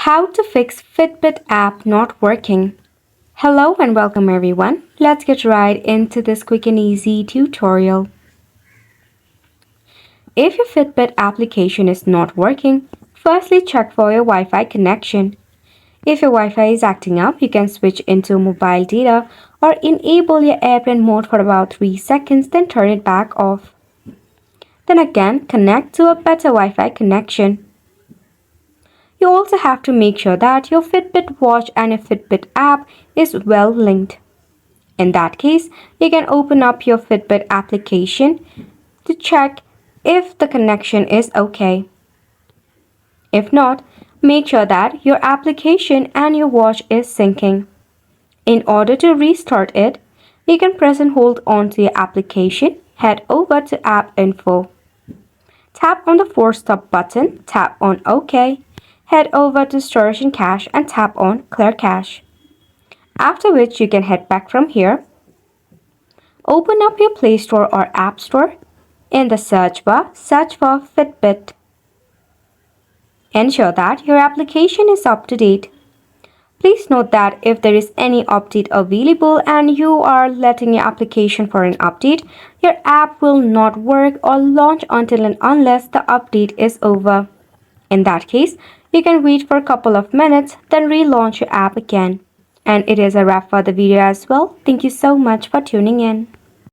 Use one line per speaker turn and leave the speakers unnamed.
How to fix Fitbit app not working. Hello and welcome everyone. Let's get right into this quick and easy tutorial. If your Fitbit application is not working, firstly check for your Wi-Fi connection. If your Wi-Fi is acting up, you can switch into mobile data or enable your airplane mode for about 3 seconds, then turn it back off. Then again, connect to a better Wi-Fi connection. You also have to make sure that your Fitbit watch and your Fitbit app is well linked. In that case, you can open up your Fitbit application to check if the connection is okay. If not, make sure that your application and your watch is syncing. In order to restart it, you can press and hold on to your application, head over to App Info. Tap on the Force Stop button, tap on OK. Head over to Storage and Cache and tap on Clear Cache. After which you can head back from here. Open up your Play Store or App Store. In the search bar, search for Fitbit. Ensure that your application is up to date. Please note that if there is any update available and you are letting your application for an update, your app will not work or launch until and unless the update is over. In that case, you can wait for a couple of minutes, then relaunch your app again. And it is a wrap for the video as well. Thank you so much for tuning in.